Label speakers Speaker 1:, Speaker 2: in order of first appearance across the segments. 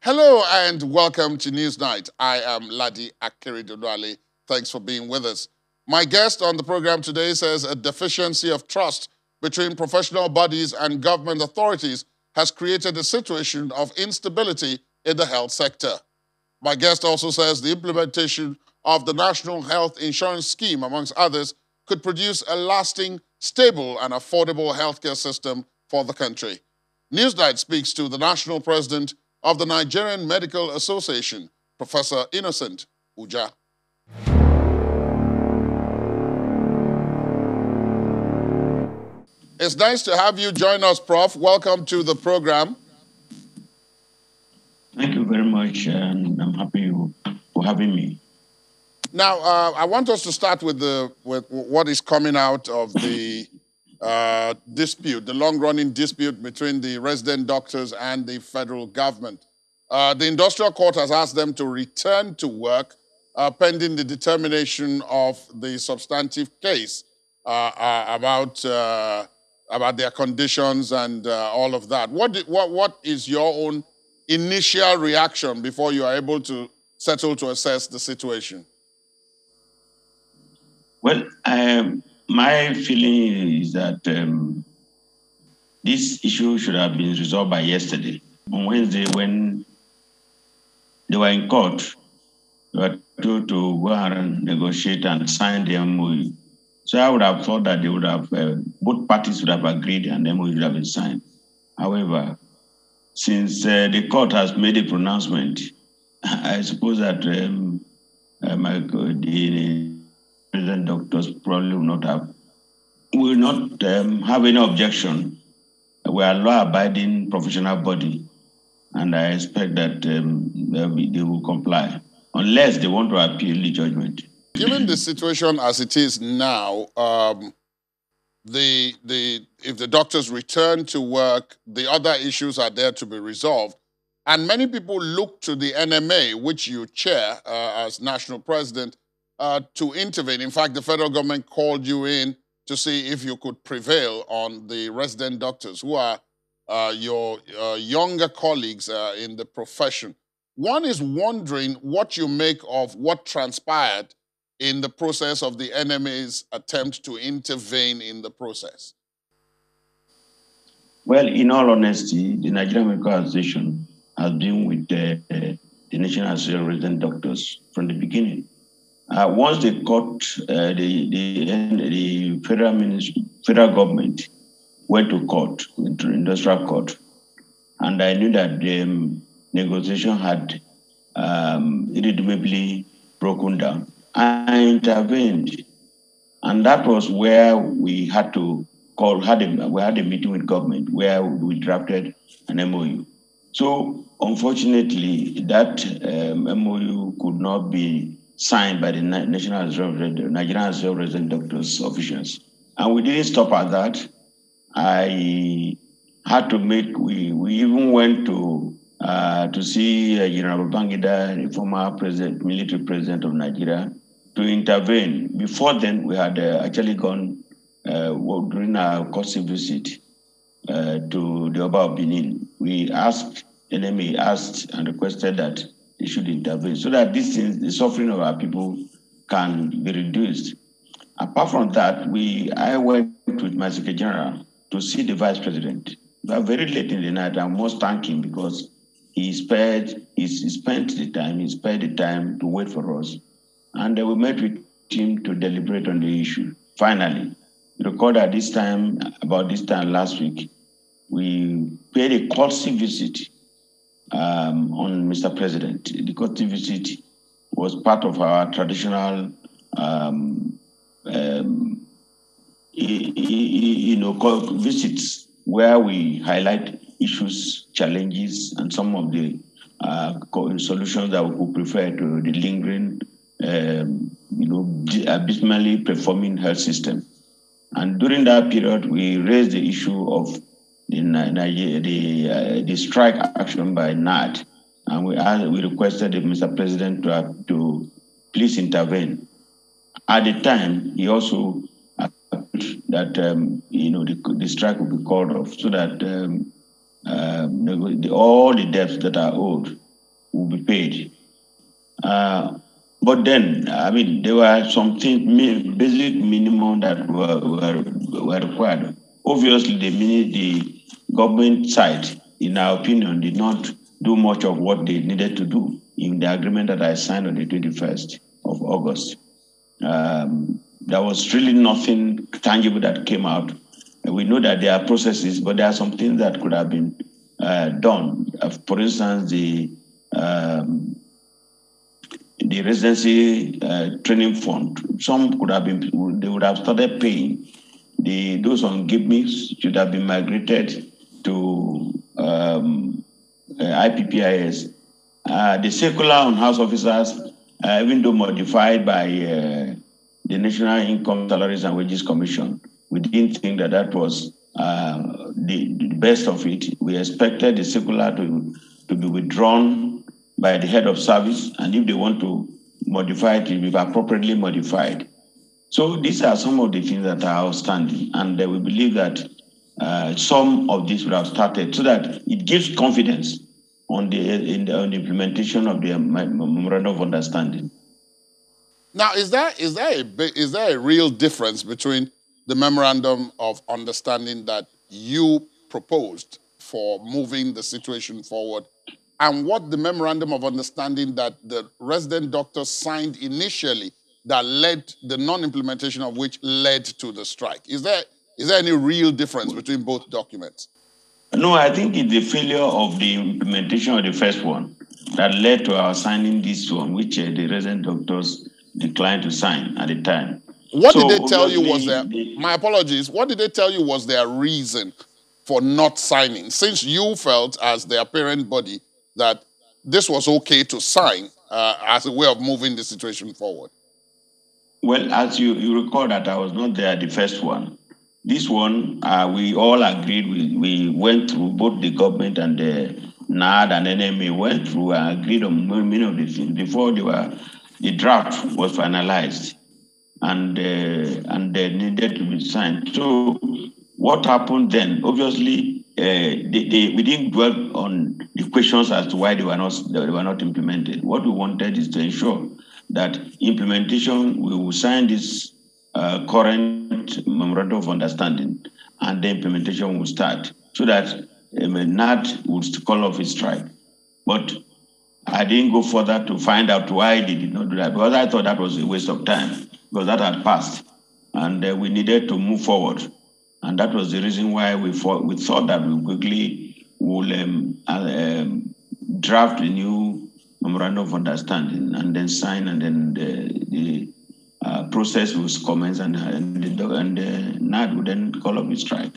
Speaker 1: Hello and welcome to NewsNight. I am Ladi Akeredoluale. Thanks for being with us. My guest on the program today says a deficiency of trust between professional bodies and government authorities has created a situation of instability in the health sector. My guest also says the implementation of the National Health Insurance Scheme, amongst others, could produce a lasting, stable, and affordable healthcare system for the country. NewsNight speaks to the national president of the Nigerian Medical Association, Professor Innocent Ujah. It's nice to have you join us, Prof. Welcome to the program.
Speaker 2: Thank you very much, and I'm happy for having me.
Speaker 1: Now, I want us to start with what is coming out of the dispute, the long-running dispute between the resident doctors and the federal government. The industrial court has asked them to return to work pending the determination of the substantive case about their conditions and all of that. What is your own initial reaction before you are able to settle to assess the situation?
Speaker 2: Well, my feeling is that this issue should have been resolved by yesterday. On Wednesday, when they were in court, they were told to go ahead and negotiate and sign the MOU. So I would have thought that they would have, both parties would have agreed and the MOU would have been signed. However, since the court has made a pronouncement, I suppose that the resident doctors probably will not have any objection. We are a law-abiding professional body, and I expect that they will comply, unless they want to appeal the judgment.
Speaker 1: Given the situation as it is now, if the doctors return to work, the other issues are there to be resolved. And many people look to the NMA, which you chair as national president, to intervene. In fact, the federal government called you in to see if you could prevail on the resident doctors, who are your younger colleagues in the profession. One is wondering what you make of what transpired in the process of the NMA's attempt to intervene in the process.
Speaker 2: Well, in all honesty, the Nigerian Medical Association has been with the National Association of Resident Doctors from the beginning. Once the court, the federal government went to court, to industrial court, and I knew that the negotiation had irredeemably broken down. I intervened, and that was where we had to we had a meeting with government where we drafted an MOU. So unfortunately, that MOU could not be signed by the Nigerian Association of Resident Doctors officials. And we didn't stop at that. I had to we even went to see General Babangida, the former military president of Nigeria, to intervene. Before then, we had actually gone during our courtesy visit to the Oba of Benin. We asked, NMA asked and requested that they should intervene so that the suffering of our people can be reduced. Apart from that, I went with my Secretary General to see the Vice President. We were very late in the night. I must thank him because he spared the time to wait for us. And we met with him to deliberate on the issue. Finally, recall that about this time last week, we paid a courtesy visit on Mr. President. The courtesy visit was part of our traditional visits where we highlight issues, challenges, and some of the solutions that we could prefer to the lingering, abysmally performing health system. And during that period, we raised the issue of the strike action by NAD, and we requested Mr. President to please intervene. At the time, he also approved that the strike would be called off so that all the debts that are owed will be paid. But then, I mean, there were some things, basic minimum that were required. Obviously, the government side, in our opinion, did not do much of what they needed to do in the agreement that I signed on the 21st of August. There was really nothing tangible that came out. We know that there are processes, but there are some things that could have been done. For instance, the residency training fund. Some could have been, they would have started paying. Those on gimmicks should have been migrated to IPPIS. The circular on house officers, even though modified by the National Income Salaries and Wages Commission, we didn't think that that was the best of it. We expected the circular to be withdrawn by the head of service, and if they want to modify it, it will be appropriately modified. So these are some of the things that are outstanding, and we believe that some of this would have started so that it gives confidence on the implementation of the memorandum of understanding.
Speaker 1: Now, is there a real difference between the memorandum of understanding that you proposed for moving the situation forward and what the memorandum of understanding that the resident doctors signed initially that led, the non-implementation of which led to the strike? Is there any real difference between both documents?
Speaker 2: No, I think it's the failure of the implementation of the first one that led to our signing this one, which the resident doctors declined to sign at the time.
Speaker 1: What did they tell you was their, my apologies, what did they tell you was their reason for not signing, since you felt as their parent body that this was okay to sign as a way of moving the situation forward?
Speaker 2: Well, as you recall that I was not there the first one. This one, we all agreed, we went through, both the government and the NAD and NMA went through and agreed on many of the things before the draft was finalized and they needed to be signed. So what happened then? Obviously, we didn't dwell on the questions as to why they were not implemented. What we wanted is to ensure that implementation, we will sign this current memorandum of understanding, and the implementation will start so that NAT would call off its strike. But I didn't go further to find out why they did not do that, because I thought that was a waste of time, because that had passed, and we needed to move forward. And that was the reason why we thought that we quickly will draft a new memorandum of understanding and then sign, and then the process was commenced, and NAD would then call up its strike.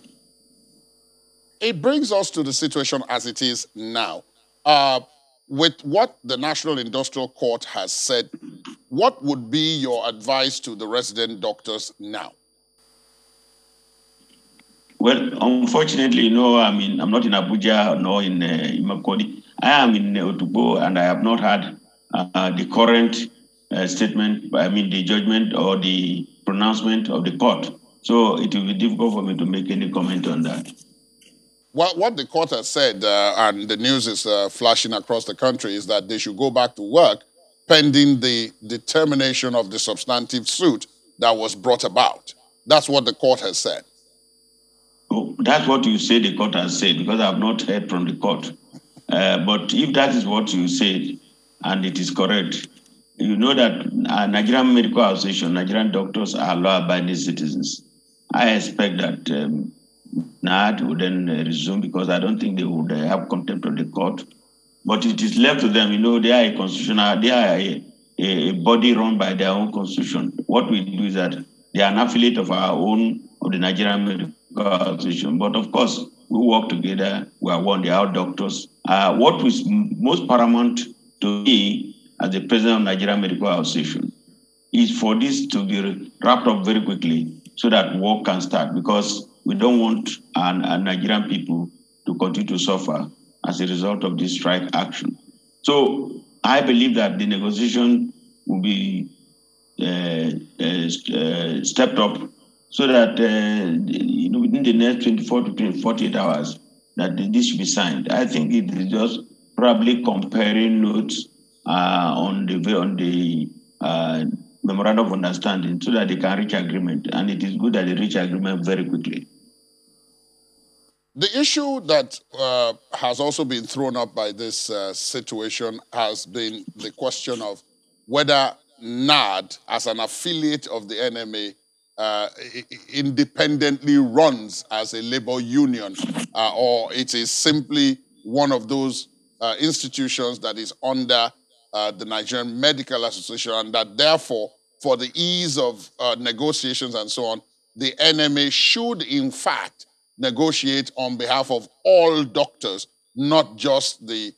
Speaker 1: It brings us to the situation as it is now. With what the National Industrial Court has said, what would be your advice to the resident doctors now?
Speaker 2: Well, unfortunately, no, I mean, I'm not in Abuja nor in Imakodi. I am in Otubo, and I have not had the current statement, I mean, the judgment or the pronouncement of the court. So it will be difficult for me to make any comment on that.
Speaker 1: Well, what the court has said, and the news is flashing across the country, is that they should go back to work pending the determination of the substantive suit that was brought about. That's what the court has said.
Speaker 2: Oh, that's what you say the court has said, because I have not heard from the court. But if that is what you said, and it is correct, you know that Nigerian Medical Association, Nigerian doctors are law-abiding citizens. I expect that NAD would then resume, because I don't think they would have contempt of the court. But it is left to them. You know, they are a constitutional, they are a body run by their own constitution. What we do is that they are an affiliate of our own, of the Nigerian Medical Association. But of course, we work together. We are one, they are doctors. What was most paramount to me as the president of Nigerian Medical Association is for this to be wrapped up very quickly so that work can start, because we don't want our Nigerian people to continue to suffer as a result of this strike action. So I believe that the negotiation will be stepped up so that within the next 24 to 48 hours, that this should be signed. I think it is just probably comparing notes on the memorandum of understanding so that they can reach agreement. And it is good that they reach agreement very quickly.
Speaker 1: The issue that has also been thrown up by this situation has been the question of whether NAD, as an affiliate of the NMA, independently runs as a labor union, or it is simply one of those institutions that is under the Nigerian Medical Association, and that therefore, for the ease of negotiations and so on, the NMA should, in fact, negotiate on behalf of all doctors, not just the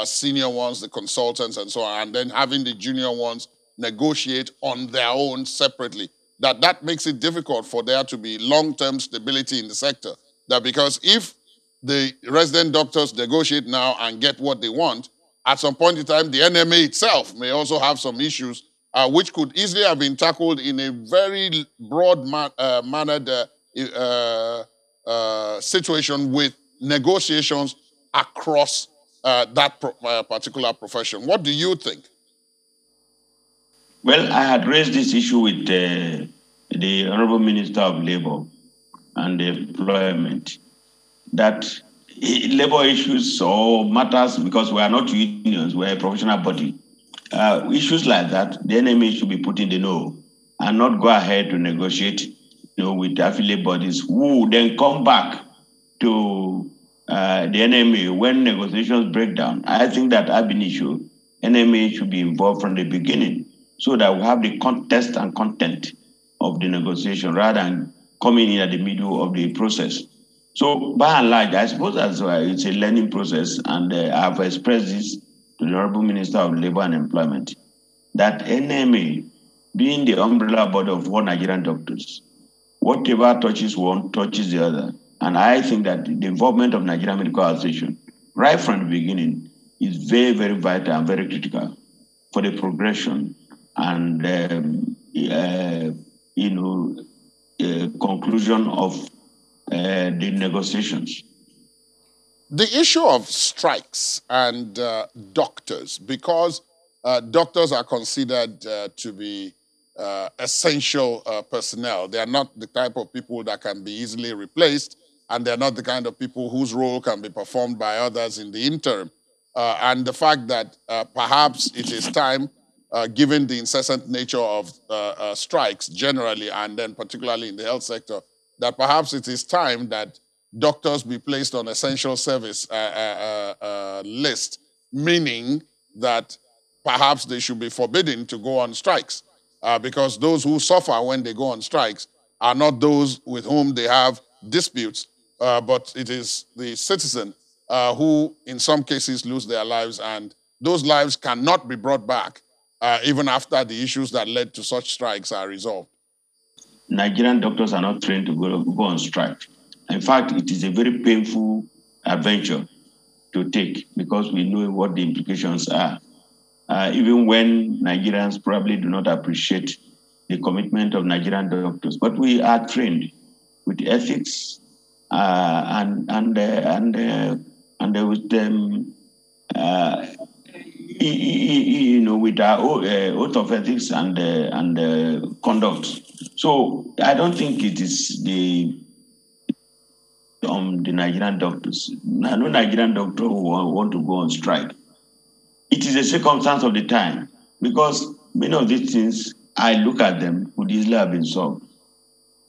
Speaker 1: senior ones, the consultants, and so on, and then having the junior ones negotiate on their own separately. That makes it difficult for there to be long-term stability in the sector. That because if the resident doctors negotiate now and get what they want, at some point in time, the NMA itself may also have some issues, which could easily have been tackled in a very broad-mannered situation with negotiations across that particular profession. What do you think?
Speaker 2: Well, I had raised this issue with the Honorable Minister of Labor and Employment, that labor issues or matters, because we are not unions, we are a professional body. Issues like that, the NMA should be put in the know and not go ahead to negotiate with affiliate bodies who then come back to the NMA when negotiations break down. I think that ab initio, NMA should be involved from the beginning so that we have the context and content of the negotiation rather than coming in at the middle of the process. So by and large, I suppose that's why it's a learning process, and I've expressed this to the Honorable Minister of Labor and Employment, that NMA, being the umbrella body of all Nigerian doctors, whatever touches one, touches the other. And I think that the involvement of Nigerian Medical Association, right from the beginning, is very, very vital and very critical for the progression and conclusion of the negotiations.
Speaker 1: The issue of strikes and doctors, because doctors are considered to be essential personnel. They are not the type of people that can be easily replaced, and they're not the kind of people whose role can be performed by others in the interim. And the fact that perhaps it is time, given the incessant nature of strikes generally, and then particularly in the health sector, that perhaps it is time that doctors be placed on essential service list, meaning that perhaps they should be forbidden to go on strikes, because those who suffer when they go on strikes are not those with whom they have disputes, but it is the citizen who in some cases lose their lives, and those lives cannot be brought back even after the issues that led to such strikes are resolved.
Speaker 2: Nigerian doctors are not trained to go on strike. In fact, it is a very painful adventure to take because we know what the implications are. Even when Nigerians probably do not appreciate the commitment of Nigerian doctors, but we are trained with ethics and with them, with our oath of ethics and conduct. So I don't think it is the Nigerian doctors. No Nigerian doctor who want to go on strike. It is a circumstance of the time because many of these things, I look at them, would easily have been solved.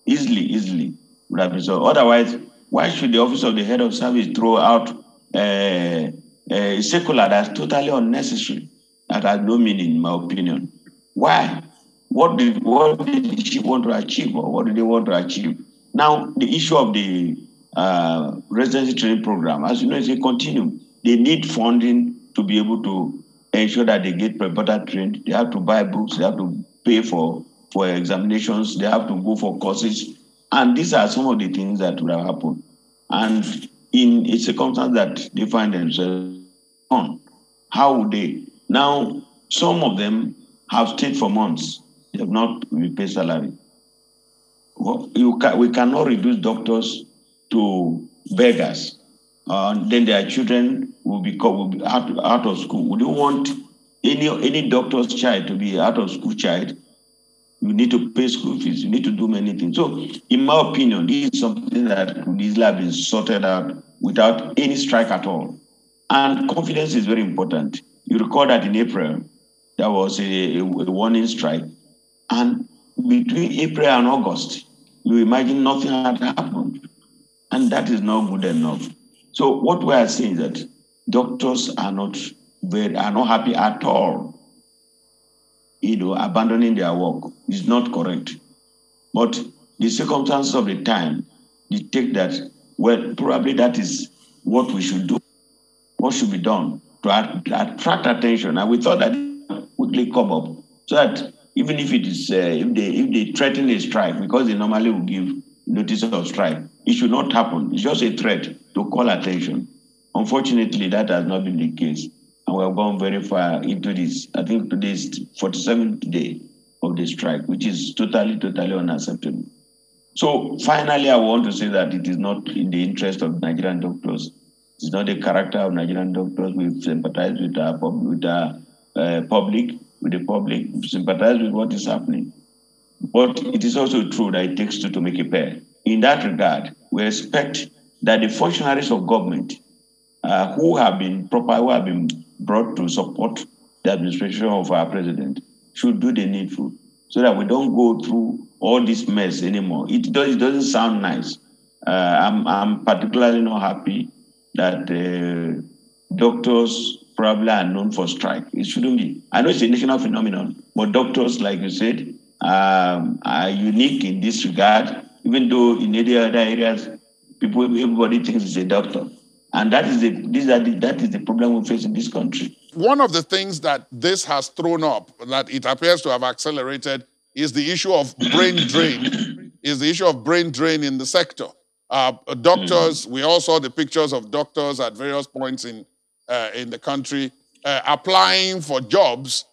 Speaker 2: Easily would have been solved. Otherwise, why should the office of the head of service throw out a circular that's totally unnecessary, that has no meaning, in my opinion? Why? What did she want to achieve, or what do they want to achieve? Now, the issue of the residency training program, as you know, is a continuum. They need funding to be able to ensure that they get better trained. They have to buy books, they have to pay for examinations, they have to go for courses. And these are some of the things that would have happened. And in a circumstance that they find themselves on, how would they? Now, some of them have stayed for months. They have not been paid salary. We cannot reduce doctors to beggars. then their children will be out of school. Would you want any doctor's child to be out of school child? You need to pay school fees. You need to do many things. So, in my opinion, this is something that could easily have been sorted out without any strike at all. And confidence is very important. You recall that in April, there was a warning strike. And between April and August, you imagine nothing had happened. And that is not good enough. So what we are saying is that doctors are not happy at all. Abandoning their work is not correct. But the circumstances of the time dictate that, well, probably that is what we should do. What should be done to attract attention? And we thought that it would quickly come up so that even if it is, if they threaten a strike, because they normally will give notice of strike, it should not happen. It's just a threat to call attention. Unfortunately, that has not been the case. And we have gone very far into this. I think today is 47th day of the strike, which is totally unacceptable. So finally, I want to say that it is not in the interest of Nigerian doctors. It's not the character of Nigerian doctors. We sympathize with the public, we sympathize with what is happening. But it is also true that it takes two to make a pair. In that regard, we expect that the functionaries of government who have been brought to support the administration of our president should do the needful so that we don't go through all this mess anymore. It doesn't sound nice. I'm particularly not happy that doctors probably are known for strike. It shouldn't be. I know it's a national phenomenon, but doctors, like you said, are unique in this regard, even though in any other areas, everybody thinks it's a doctor. And that is the problem we face in this country.
Speaker 1: One of the things that this has thrown up, that it appears to have accelerated, is the issue of brain drain. Is the issue of brain drain in the sector. Doctors, we all saw the pictures of doctors at various points in the country applying for jobs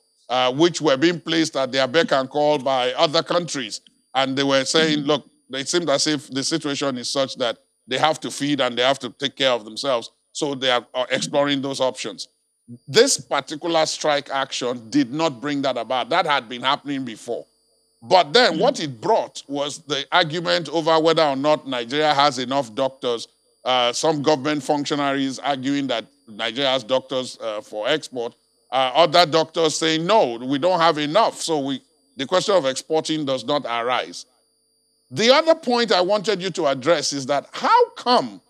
Speaker 1: which were being placed at their beck and call by other countries. And they were saying, look, it seemed as if the situation is such that they have to feed and they have to take care of themselves. So they are exploring those options. This particular strike action did not bring that about. That had been happening before. But then what it brought was the argument over whether or not Nigeria has enough doctors. Some government functionaries arguing that Nigeria has doctors for export. Other doctors saying, no, we don't have enough. So the question of exporting does not arise. The other point I wanted you to address is that how come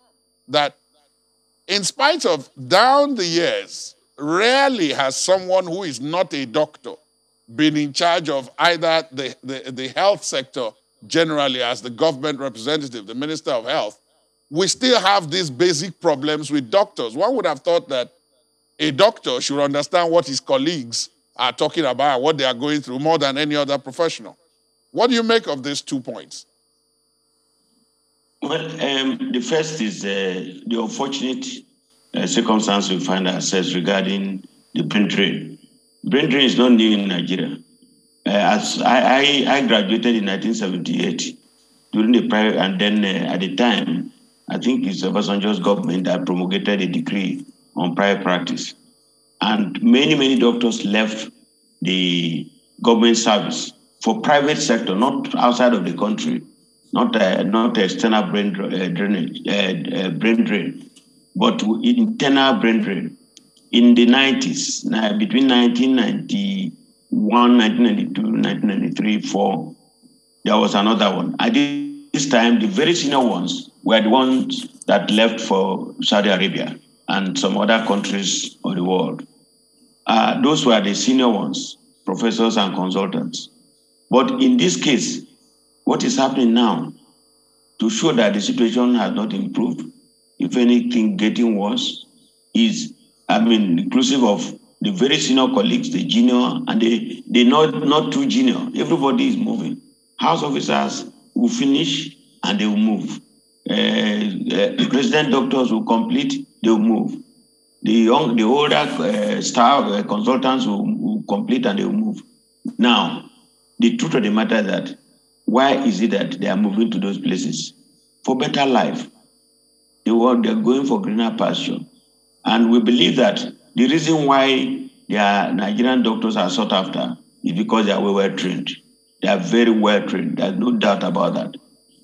Speaker 1: that in spite of down the years, rarely has someone who is not a doctor been in charge of either the health sector generally as the government representative, the Minister of Health. We still have these basic problems with doctors. One would have thought that a doctor should understand what his colleagues are talking about, what they are going through, more than any other professional. What do you make of these 2 points?
Speaker 2: Well, the first is the unfortunate circumstance we find ourselves regarding the brain drain. Brain drain is not new in Nigeria. As I graduated in 1978 during the private, and then at the time, I think it's Obasanjo's government that promulgated a decree on private practice. And many doctors left the government service for private sector, not outside of the country, not external brain drain, but internal brain drain. In the 90s, between 1991, 1992, 1993, 4, there was another one. At this time, the very senior ones were the ones that left for Saudi Arabia and some other countries of the world. Those were the senior ones, professors and consultants. But in this case, what is happening now to show that the situation has not improved, if anything getting worse, is, inclusive of the very senior colleagues, the junior, and they not too junior. Everybody is moving. House officers will finish and they will move. Resident doctors will complete, they will move. The older staff, consultants will complete and they will move. Now, the truth of the matter is that why is it that they are moving to those places? For better life. They're going for greener pasture. And we believe that the reason why their Nigerian doctors are sought after is because they are well trained. They are very well trained. There's no doubt about that.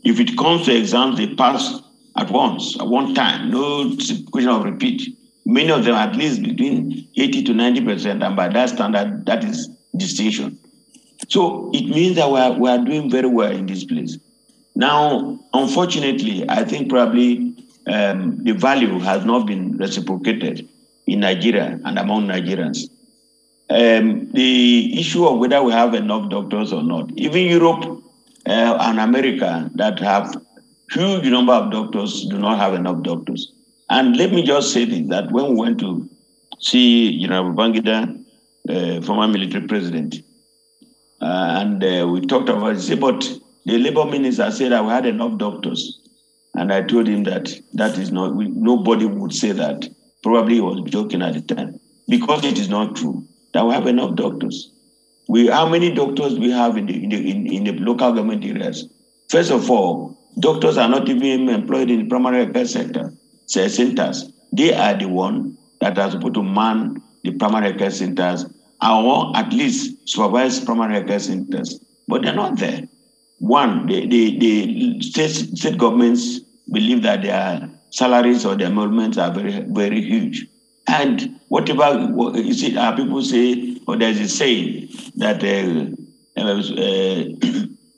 Speaker 2: If it comes to exams, they pass at once, at one time, no question of repeat. Many of them, at least between 80 to 90%, and by that standard, that is distinction. So it means that we are doing very well in this place. Now, unfortunately, I think probably the value has not been reciprocated in Nigeria and among Nigerians. The issue of whether we have enough doctors or not, even Europe and America that have huge number of doctors do not have enough doctors. And let me just say this, that when we went to see General Babangida, former military president, and we talked about it, but the labor minister said that we had enough doctors. And I told him that that is not, nobody would say that. Probably he was joking at the time, because it is not true that we have enough doctors. How many doctors we have in the local government areas? First of all, doctors are not even employed in the primary care centers. They are the one that are supposed to man the primary care centers, or at least supervise primary care centers, but they're not there. One, the state governments believe that their salaries or their emoluments are very, very huge. And whatever you see, people say, or there's a saying that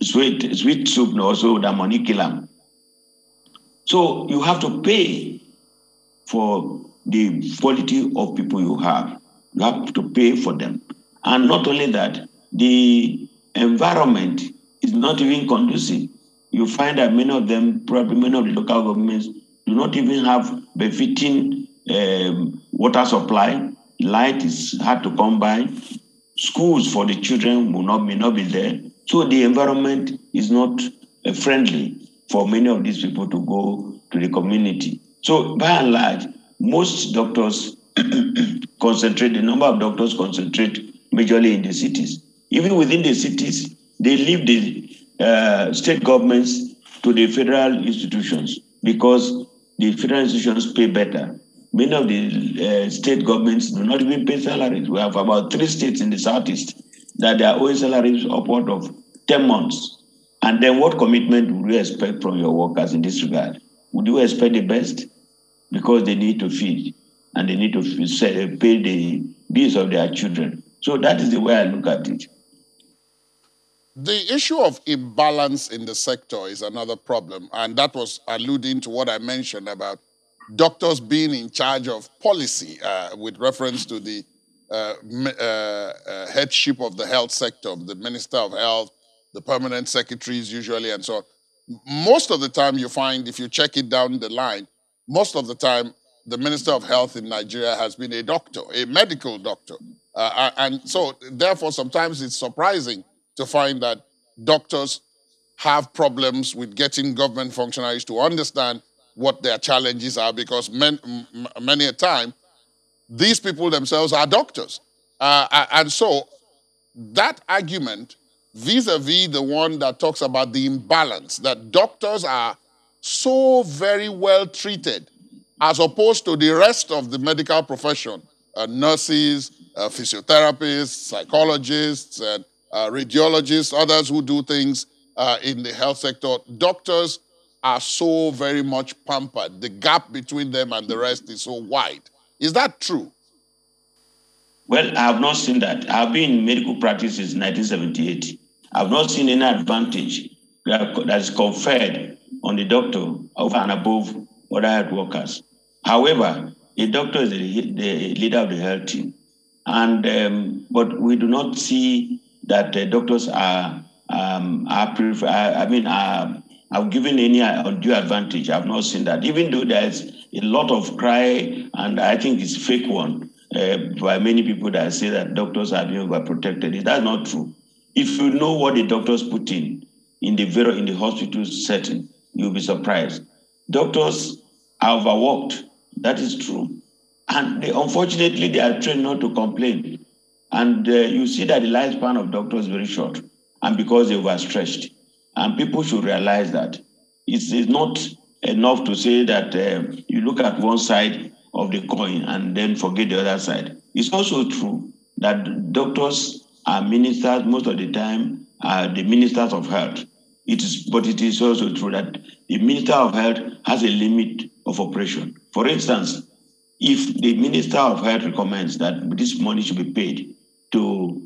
Speaker 2: sweet soup also the money kill them. So you have to pay for the quality of people you have. You have to pay for them. And not only that, the environment is not even conducive. You find that many of them, probably many of the local governments, do not even have befitting water supply. Light is hard to come by. Schools for the children may not be there. So the environment is not friendly for many of these people to go to the community. So by and large, most doctors concentrate, the number of doctors concentrate majorly in the cities. Even within the cities, they leave the state governments to the federal institutions because the federal institutions pay better. Many of the state governments do not even pay salaries. We have about 3 states in the southeast that they are owing salaries upward of 10 months. And then what commitment would you expect from your workers in this regard? Would you expect the best? Because they need to feed and they need to pay the bills of their children. So that is the way I look at it.
Speaker 1: The issue of imbalance in the sector is another problem, and that was alluding to what I mentioned about doctors being in charge of policy with reference to the headship of the health sector, the Minister of Health, the permanent secretaries usually, and so on. Most of the time you find, if you check it down the line, most of the time the Minister of Health in Nigeria has been a doctor, a medical doctor. And so therefore sometimes it's surprising to find that doctors have problems with getting government functionaries to understand what their challenges are, because many a time, these people themselves are doctors. And so that argument, vis-a-vis the one that talks about the imbalance, that doctors are so very well treated as opposed to the rest of the medical profession, nurses, physiotherapists, psychologists, and radiologists, others who do things in the health sector. Doctors are so very much pampered. The gap between them and the rest is so wide. Is that true?
Speaker 2: Well, I have not seen that. I've been in medical practice since 1978. I've not seen any advantage that is conferred on the doctor over and above other health workers. However, a doctor is the leader of the health team. And but we do not see that doctors are given any undue advantage. I've not seen that, even though there's a lot of cry, and I think it's fake one by many people that say that doctors are being overprotected. That's not true. If you know what the doctors put in the hospital setting, you'll be surprised. Doctors are overworked. That is true. And unfortunately, they are trained not to complain. And you see that the lifespan of doctors is very short, and because they overstretched. And people should realize that it's not enough to say that you look at one side of the coin and then forget the other side. It's also true that doctors are ministers most of the time, are the ministers of health. But it is also true that the minister of health has a limit of operation. For instance, if the minister of health recommends that this money should be paid to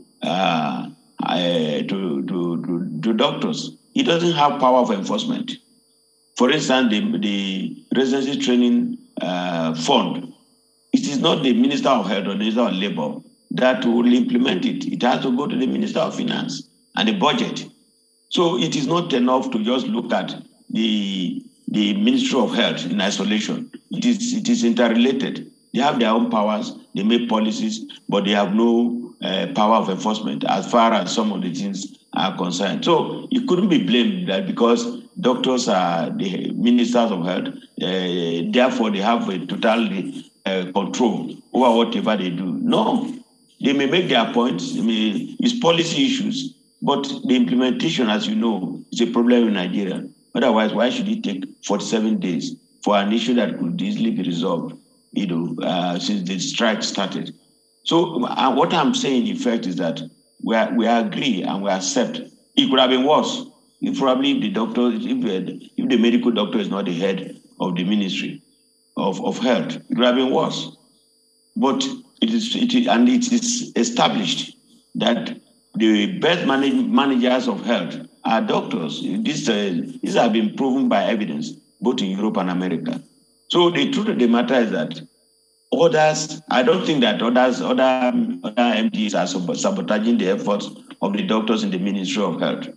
Speaker 2: doctors, he doesn't have power of enforcement. For instance, the residency training fund, it is not the Minister of Health or the Minister of Labor that will implement it. It has to go to the Minister of Finance and the budget. So it is not enough to just look at the Ministry of Health in isolation. It is interrelated. They have their own powers, they make policies, but they have no power of enforcement as far as some of the things are concerned. So it couldn't be blamed that because doctors are the ministers of health, therefore they have a total control over whatever they do. No, they may make their points, it's policy issues, but the implementation, as you know, is a problem in Nigeria. Otherwise, why should it take 47 days for an issue that could easily be resolved, since the strike started? So what I'm saying, in effect, is that we agree and we accept. It could have been worse. If the doctor, if the medical doctor is not the head of the Ministry of Health, it would have been worse. But it is established that the best managers of health are doctors. These have been proven by evidence, both in Europe and America. So the truth of the matter is that others, I don't think that other MDs are sabotaging the efforts of the doctors in the Ministry of Health.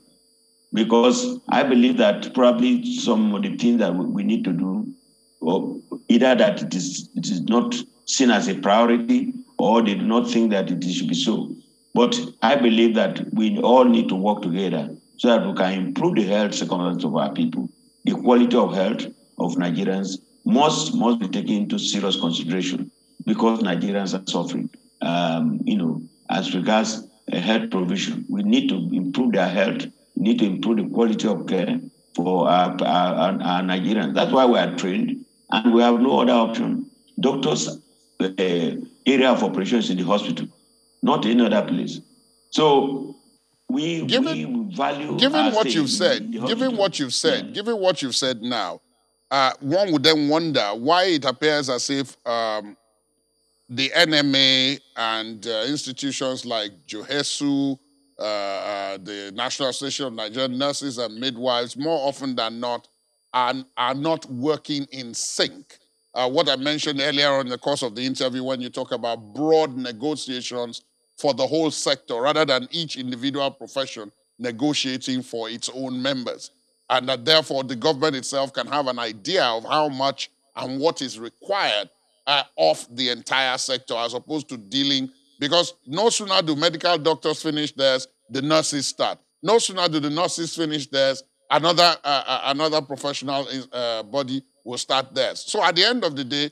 Speaker 2: Because I believe that probably some of the things that we need to do, or either that it is not seen as a priority, or they do not think that it should be so. But I believe that we all need to work together so that we can improve the health circumstances of our people. The quality of health of Nigerians must be taken into serious consideration because Nigerians are suffering. As regards health provision, we need to improve their health. We need to improve the quality of care for our Nigerians. That's why we are trained, and we have no other option. Doctors' area of operations in the hospital, not any other place. So we value.
Speaker 1: Given what you've said, given what you've said now, one would then wonder why it appears as if the NMA and institutions like JOHESU, the National Association of Nigerian Nurses and Midwives, more often than not, are not working in sync. What I mentioned earlier on in the course of the interview when you talk about broad negotiations for the whole sector rather than each individual profession negotiating for its own members. And that therefore the government itself can have an idea of how much and what is required of the entire sector as opposed to dealing, because no sooner do medical doctors finish theirs, the nurses start. No sooner do the nurses finish theirs, another professional body will start theirs. So at the end of the day,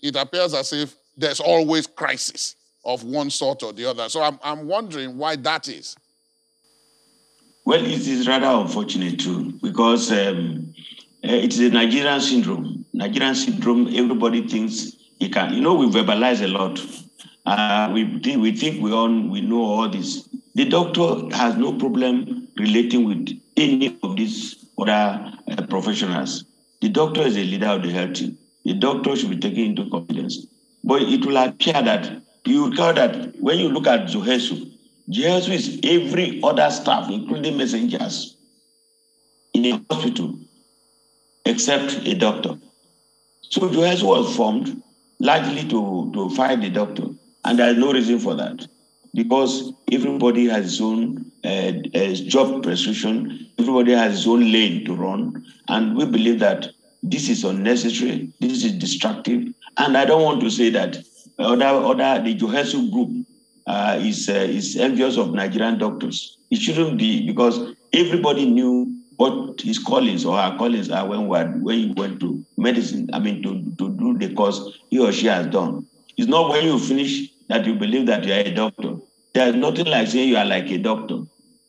Speaker 1: it appears as if there's always crisis of one sort or the other. So I'm wondering why that is.
Speaker 2: Well, it is rather unfortunate too, because it's a Nigerian syndrome. Nigerian syndrome, everybody thinks he can. We verbalize a lot. We think we know all this. The doctor has no problem relating with any of these other professionals. The doctor is a leader of the health team. The doctor should be taken into confidence. But it will appear that you recall that when you look at JOHESU is every other staff, including messengers, in a hospital, except a doctor. So JOHESU was formed largely to fight the doctor, and there's no reason for that, because everybody has his own job prescription, everybody has his own lane to run, and we believe that this is unnecessary, this is destructive, and I don't want to say that the JOHESU group is envious of Nigerian doctors. It shouldn't be, because everybody knew what his callings or her callings are when you went to medicine, to do the course he or she has done. It's not when you finish that you believe that you are a doctor. There's nothing like saying you are like a doctor.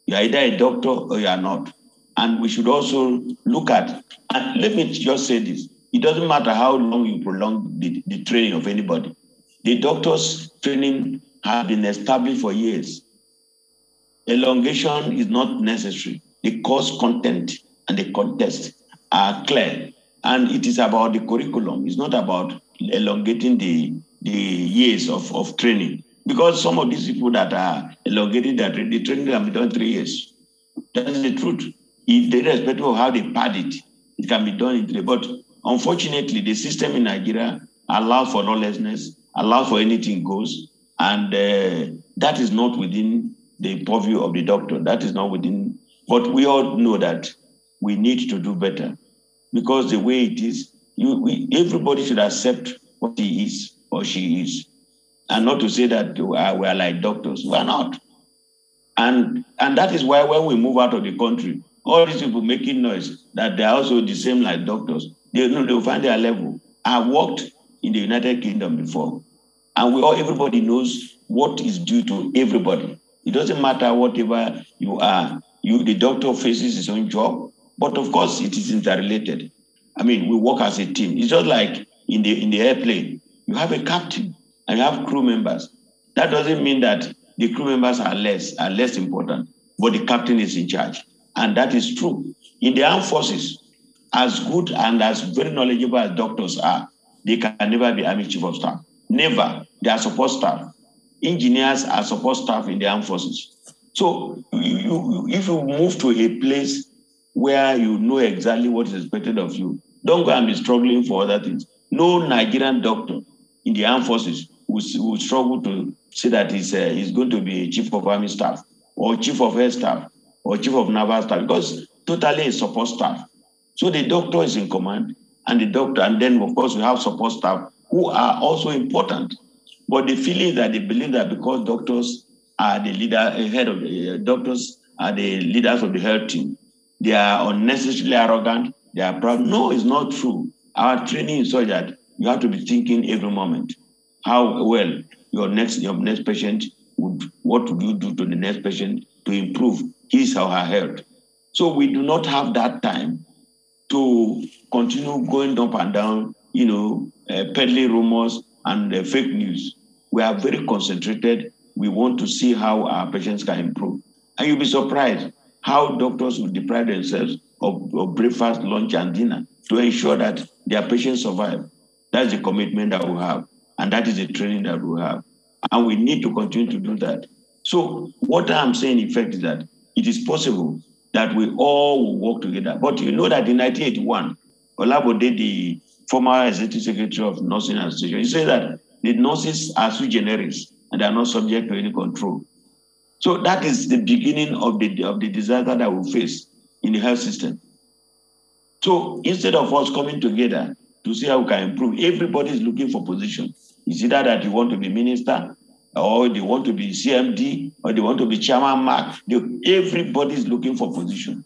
Speaker 2: You are either a doctor or you are not. And we should also look at, and let me just say this, it doesn't matter how long you prolong the training of anybody. The doctor's training has been established for years. Elongation is not necessary. The course content and the context are clear. And it is about the curriculum. It's not about elongating the years of training. Because some of these people that are elongating that the training can be done 3 years. That's the truth. If irrespective of how they pad it, it can be done in 3. But unfortunately, the system in Nigeria allows for lawlessness, allows for anything goes, and that is not within the purview of the doctor. That is not within. But we all know that we need to do better, because the way it is, everybody should accept what he is or she is, and not to say that we are like doctors. We are not. And that is why when we move out of the country, all these people making noise that they're also the same like doctors, they'll find their level. I worked in the United Kingdom before, and everybody knows what is due to everybody. It doesn't matter whatever you are. The doctor faces his own job, but of course it is interrelated. I mean, we work as a team. It's just like in the airplane, you have a captain and you have crew members. That doesn't mean that the crew members are less important, but the captain is in charge. And that is true. In the armed forces, as good and as very knowledgeable as doctors are, they can never be Army Chief of Staff. Never. They are support staff. Engineers are support staff in the armed forces. So if you move to a place where you know exactly what is expected of you, don't go and be struggling for other things. No Nigerian doctor in the armed forces will struggle to say that he's going to be a chief of army staff or chief of air staff or chief of naval staff, because totally a support staff. So the doctor is in command, and then of course we have support staff who are also important. But the feeling that they believe that because doctors are the doctors are the leaders of the health team, they are unnecessarily arrogant, they are proud. No, it's not true. Our training is such that you have to be thinking every moment how well your next patient what would you do to the next patient to improve his or her health. So we do not have that time to continue going up and down, peddling rumors and fake news. We are very concentrated. We want to see how our patients can improve. And you'll be surprised how doctors will deprive themselves of breakfast, lunch, and dinner to ensure that their patients survive. That's the commitment that we have. And that is the training that we have. And we need to continue to do that. So what I'm saying, in fact, is that it is possible that we all will work together. But you know that in 1981, Olabode, the former executive secretary of Nursing Association, he said that the nurses are sui generis and they are not subject to any control. So that is the beginning of the disaster that we face in the health system. So instead of us coming together to see how we can improve, everybody is looking for position. It's either that you want to be minister, or they want to be CMD, or they want to be chairman mark. Everybody is looking for position.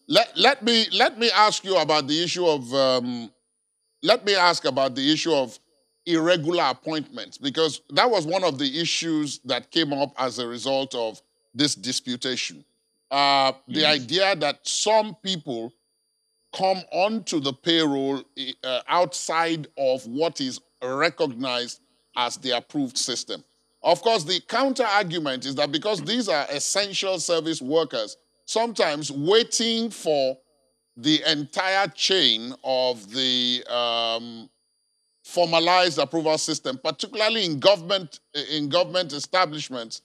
Speaker 1: Let me ask you about the issue of irregular appointments, because that was one of the issues that came up as a result of this disputation. The idea that some people come onto the payroll outside of what is recognized as the approved system. Of course, the counter argument is that because these are essential service workers, sometimes waiting for the entire chain of the formalized approval system, particularly in government establishments,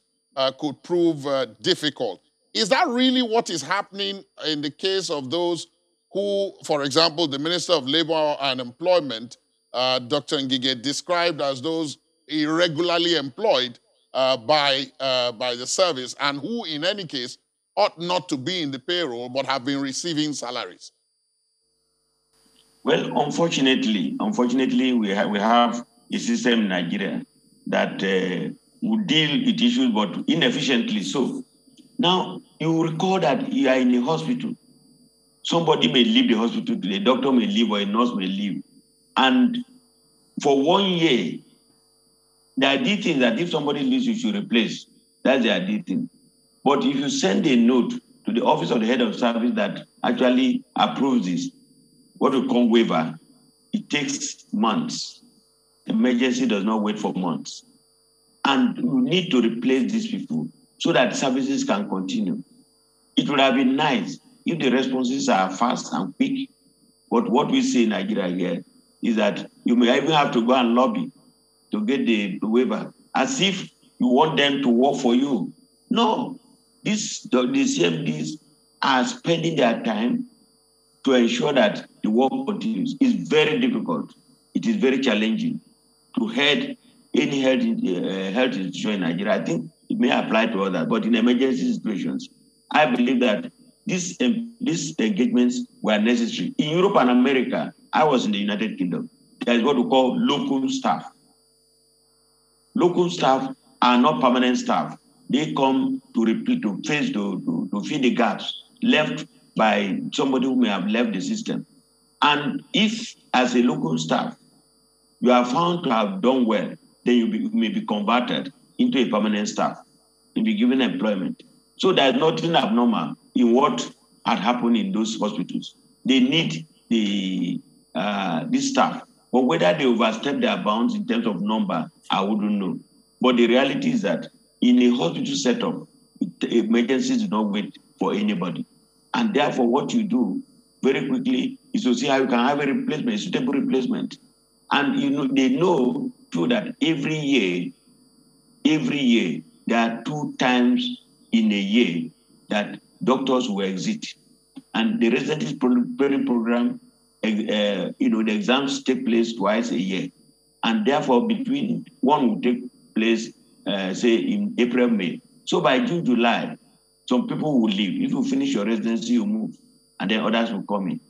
Speaker 1: could prove difficult. Is that really what is happening in the case of those who, for example, the Minister of Labor and Employment, Dr. Ngige, described as those irregularly employed by the service, and who, in any case, ought not to be in the payroll but have been receiving salaries?
Speaker 2: Well, unfortunately, we have a system in Nigeria that will deal with issues, but inefficiently so. Now, you recall that you are in a hospital. Somebody may leave the hospital today, a doctor may leave, or a nurse may leave. And for 1 year, the idea thing that if somebody leaves, you should replace. That's the idea thing. But if you send a note to to the office of the head of service that actually approves this, what we call waiver, it takes months. Emergency does not wait for months. And we need to replace these people so that services can continue. It would have been nice if the responses are fast and quick. But what we see in Nigeria here is that you may even have to go and lobby to get the waiver, as if you want them to work for you. No, the CMDs are spending their time to ensure that the work continues. It's very difficult. It is very challenging to head any health institution in Nigeria. I think it may apply to others, but in emergency situations, I believe that these engagements were necessary. In Europe and America, I was in the United Kingdom. There is what we call local staff. Local staff are not permanent staff. They come to fill the gaps left by somebody who may have left the system. And if, as a local staff, you are found to have done well, then you may be converted into a permanent staff and be given employment. So there's nothing abnormal in what had happened in those hospitals. They need this staff. But whether they overstep their bounds in terms of number, I wouldn't know. But the reality is that in a hospital setup, emergencies do not wait for anybody. And therefore, what you do very quickly is to see how you can have a replacement, a suitable replacement. And they know too that every year, there are 2 times in a year that doctors will exit. And the residency training program, the exams take place twice a year. And therefore, between one will take place, say, in April, May. So by June, July, some people will leave. If you finish your residency, you move, and then others will come in.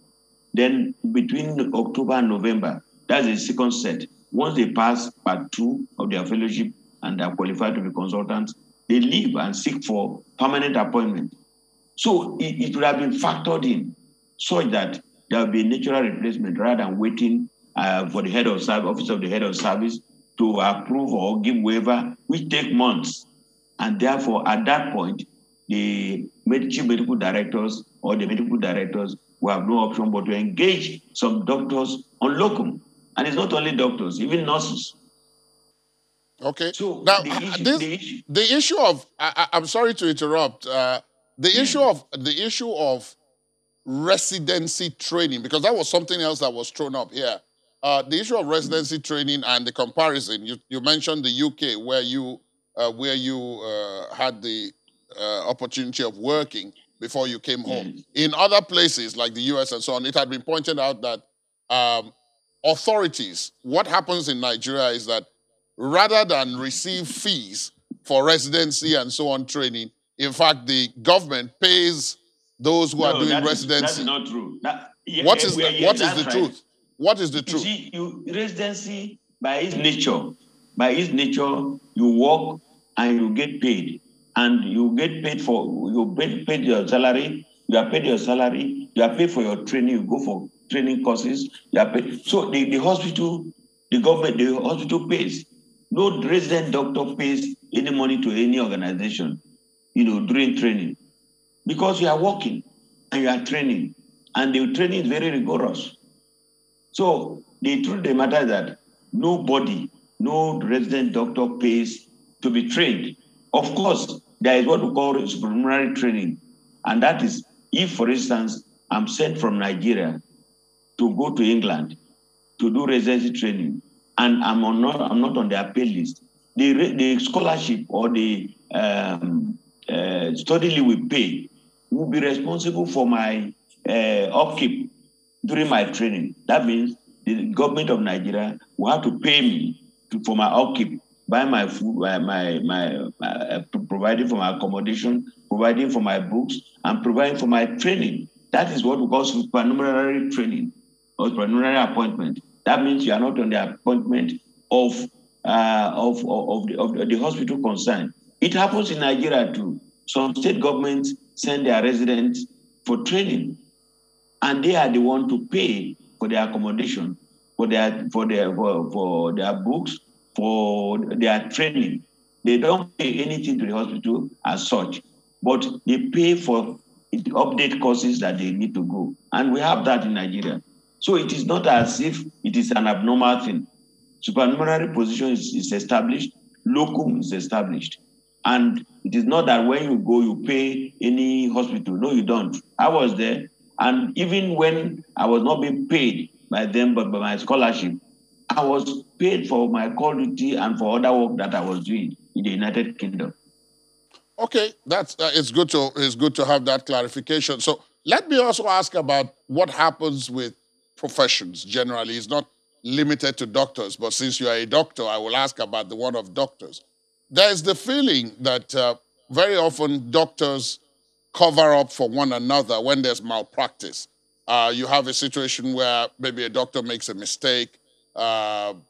Speaker 2: Then between October and November, that's the second set. Once they pass part 2 of their fellowship and are qualified to be consultants, they leave and seek for permanent appointment. So it would have been factored in such that there will be a natural replacement rather than waiting for the head of service, office of the head of service to approve or give waiver, which take months. And therefore, at that point, the chief medical directors or the medical directors will have no option but to engage some doctors on locum. And it's not only doctors, even nurses.
Speaker 1: Okay.
Speaker 2: So
Speaker 1: Now,
Speaker 2: the
Speaker 1: issue of I'm sorry to interrupt. The issue of residency training, because that was something else that was thrown up here. The issue of residency training and the comparison. You mentioned the UK where you had the opportunity of working before you came home. In other places like the US and so on, it had been pointed out that authorities, what happens in Nigeria is that rather than receive fees for residency and so on training, in fact, the government pays those who are doing residency.
Speaker 2: That's not true.
Speaker 1: What is the truth? What is the truth?
Speaker 2: You see, residency, by its nature, you work and you get paid. And you get paid paid your salary, you are paid your salary, you are paid for your training, you go for training courses, you are paid. So the hospital, the hospital pays. No resident doctor pays any money to any organization, during training. Because you are working and you are training. And the training is very rigorous. So the truth of the matter is that no resident doctor pays to be trained. Of course, there is what we call supernumerary training. And that is if, for instance, I'm sent from Nigeria to go to England to do residency training, and I'm not on their pay list, the scholarship or the study leave we pay will be responsible for my upkeep during my training. That means the government of Nigeria will have to pay me for my upkeep, buy my food, providing for my accommodation, providing for my books, and providing for my training. That is what we call supernumerary training or supernumerary appointment. That means you are not on the appointment of the hospital concerned. It happens in Nigeria too. Some state governments send their residents for training, and they are the one to pay for their accommodation, for their books, for their training. They don't pay anything to the hospital as such, but they pay for update courses that they need to go. And we have that in Nigeria. So it is not as if it is an abnormal thing. Supernumerary position is established, locum is established. And it is not that when you go, you pay any hospital. No, you don't. I was there. And even when I was not being paid by them, but by my scholarship, I was paid for my call duty and for other work that I was doing in the United Kingdom.
Speaker 1: Okay, that's it's good to have that clarification. So let me also ask about what happens with professions generally. It's not limited to doctors, but since you are a doctor, I will ask about the one of doctors. There's the feeling that very often doctors cover up for one another when there's malpractice. You have a situation where maybe a doctor makes a mistake, so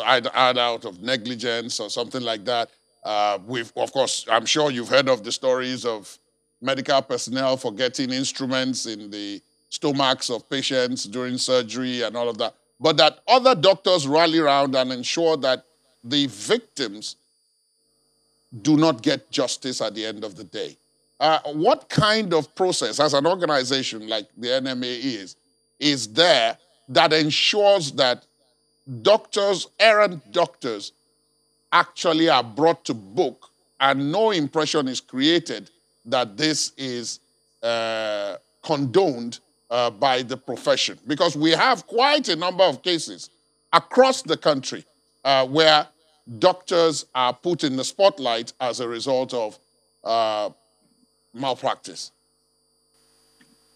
Speaker 1: either out of negligence or something like that. Of course, I'm sure you've heard of the stories of medical personnel forgetting instruments in the stomachs of patients during surgery and all of that. But that other doctors rally around and ensure that the victims do not get justice at the end of the day. What kind of process, as an organization like the NMA is there that ensures that doctors, errant doctors, actually are brought to book and no impression is created that this is condoned by the profession? Because we have quite a number of cases across the country where doctors are put in the spotlight as a result of malpractice.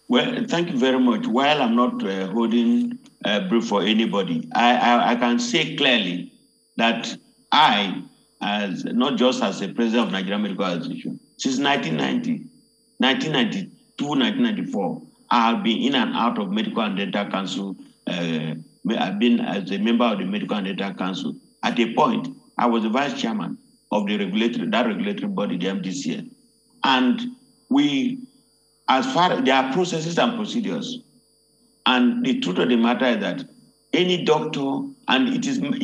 Speaker 2: Well, thank you very much. While I'm not holding a brief for anybody, I can say clearly that I, as not just as a president of Nigerian Medical Association, since 1992, 1994, I have been in and out of Medical and Dental Council. I've been as a member of the Medical and Dental Council. At a point, I was the vice chairman of the regulatory body, the MDCN. And as far as there are processes and procedures, and the truth of the matter is that any doctor, and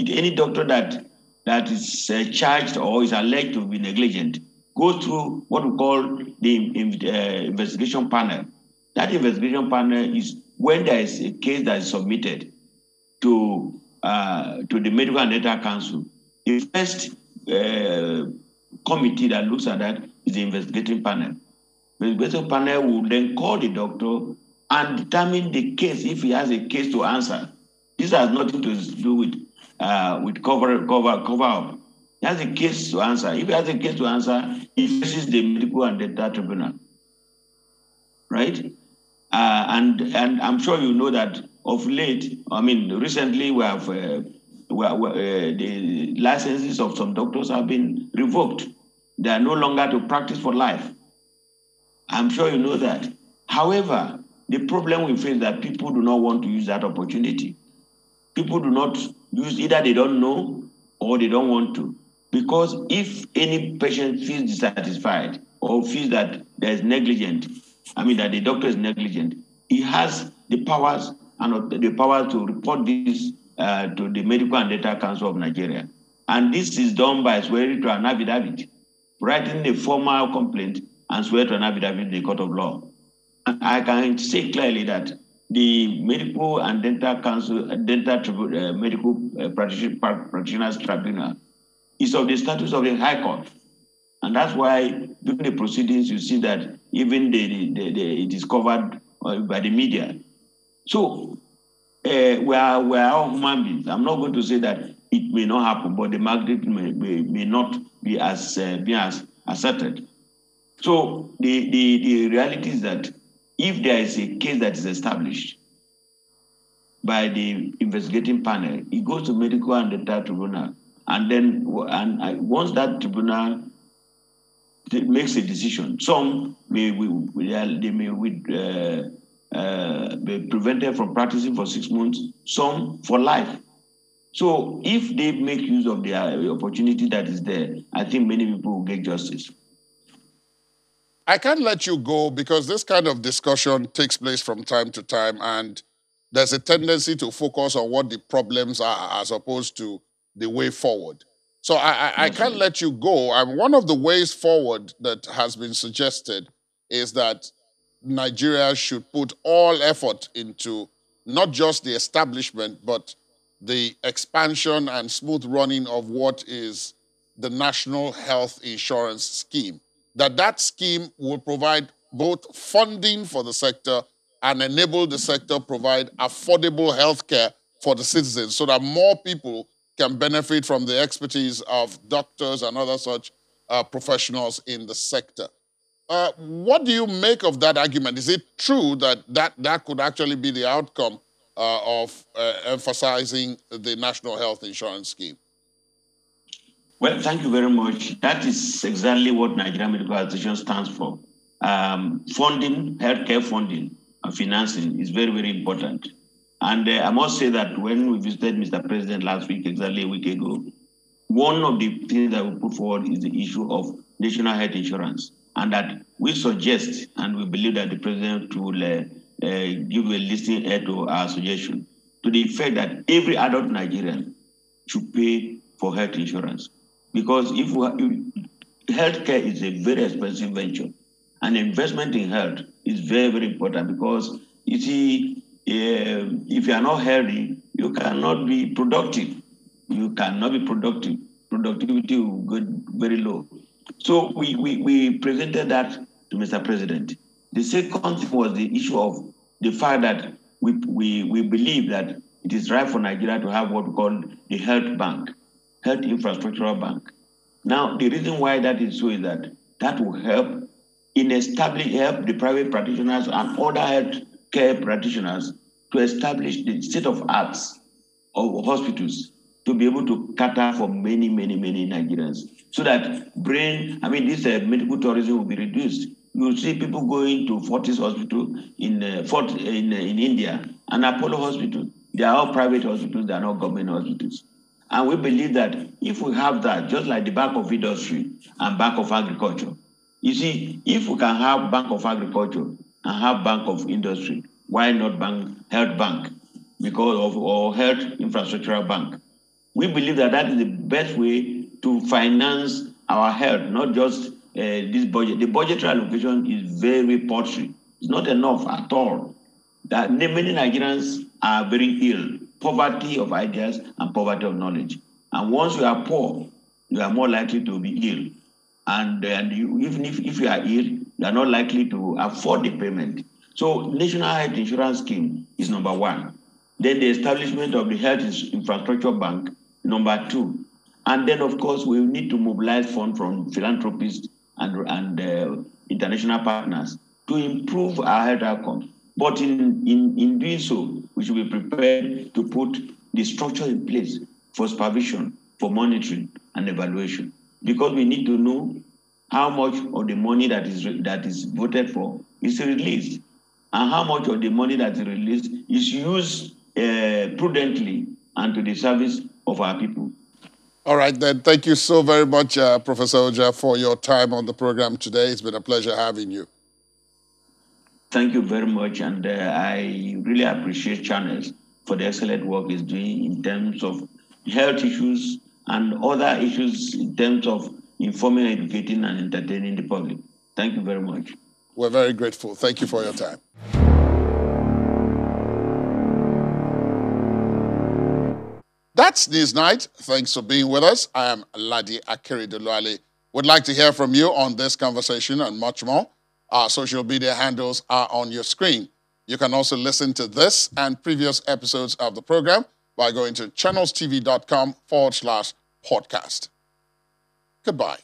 Speaker 2: any doctor that is charged or is alleged to be negligent, goes through what we call the investigation panel. That investigation panel is when there is a case that is submitted to the Medical and Dental Council. The first committee that looks at that is the investigating panel. The investigating panel will then call the doctor and determine the case if he has a case to answer. This has nothing to do with cover up. He has a case to answer. If he has a case to answer, he faces the Medical and Dental Tribunal, right? And I'm sure you know that of late, recently we have the licenses of some doctors have been revoked. They are no longer to practice for life. I'm sure you know that. However, the problem we face is that people do not want to use that opportunity. People do not use, either they don't know or they don't want to. Because if any patient feels dissatisfied or feels that there's negligent, that the doctor is negligent, he has the powers to report this to the Medical and Dental Council of Nigeria. And this is done by swearing to an affidavit, writing a formal complaint and swear to an affidavit in the court of law. And I can say clearly that the Medical and Dental Council, Medical Practitioners Tribunal is of the status of the High Court. And that's why during the proceedings, you see that even it is covered by the media. So we are all human beings. I'm not going to say that it may not happen, but the magnitude may not be as asserted. So the reality is that if there is a case that is established by the investigating panel, it goes to Medical and Dental Tribunal, and once that tribunal makes a decision, some may be prevented from practicing for 6 months, some for life. So if they make use of the opportunity that is there, I think many people will get justice.
Speaker 1: I can't let you go because this kind of discussion takes place from time to time, and there's a tendency to focus on what the problems are as opposed to the way forward. So I can't let you go. And one of the ways forward that has been suggested is that Nigeria should put all effort into not just the establishment, but the expansion and smooth running of what is the National Health Insurance Scheme. That scheme will provide both funding for the sector and enable the sector provide affordable health care for the citizens so that more people can benefit from the expertise of doctors and other such professionals in the sector. What do you make of that argument? Is it true that could actually be the outcome of emphasizing the National Health Insurance Scheme?
Speaker 2: Well, thank you very much. That is exactly what Nigerian Medical Association stands for. Funding, healthcare funding and financing is very, very important. And I must say that when we visited Mr. President last week, exactly a week ago, one of the things that we put forward is the issue of national health insurance. And that we suggest, and we believe that the president will give a listening ear to our suggestion, to the effect that every adult Nigerian should pay for health insurance. Because if healthcare is a very expensive venture, and investment in health is very, very important because you see, if you are not healthy, you cannot be productive. You cannot be productive. Productivity will go very low. So we presented that to Mr. President. The second thing was the issue of the fact that we believe that it is right for Nigeria to have what we call the health bank, health infrastructural bank. Now, the reason why that is so is that will help help the private practitioners and other health care practitioners to establish the state of arts of hospitals to be able to cater for many, many, many Nigerians. So that this medical tourism will be reduced. You will see people going to Fortis Hospital in India and Apollo Hospital. They are all private hospitals, they are not government hospitals. And we believe that if we have that, just like the Bank of Industry and Bank of Agriculture, you see, if we can have Bank of Agriculture and have Bank of Industry, why not Health Bank? Or Health Infrastructural Bank. We believe that is the best way to finance our health, not just this budget. The budgetary allocation is very paltry. It's not enough at all. That many Nigerians are very ill. Poverty of ideas and poverty of knowledge. And once you are poor, you are more likely to be ill. And even if you are ill, you are not likely to afford the payment. So National Health Insurance Scheme is number one. Then the establishment of the Health Infrastructure Bank, number two. And then, of course, we need to mobilize funds from philanthropists and international partners to improve our health outcomes. But in doing so, we should be prepared to put the structure in place for supervision, for monitoring and evaluation. Because we need to know how much of the money that is voted for is released, and how much of the money that is released is used prudently and to the service of our people.
Speaker 1: All right, then. Thank you so very much, Professor Ujah, for your time on the program today. It's been a pleasure having you.
Speaker 2: Thank you very much, and I really appreciate Channels for the excellent work it's doing in terms of health issues and other issues in terms of informing, educating, and entertaining the public. Thank you very much.
Speaker 1: We're very grateful. Thank you for your time. That's NewsNight. Thanks for being with us. I am Ladi Akeredoluale. Would like to hear from you on this conversation and much more. Our social media handles are on your screen. You can also listen to this and previous episodes of the program by going to channelstv.com/podcast. Goodbye.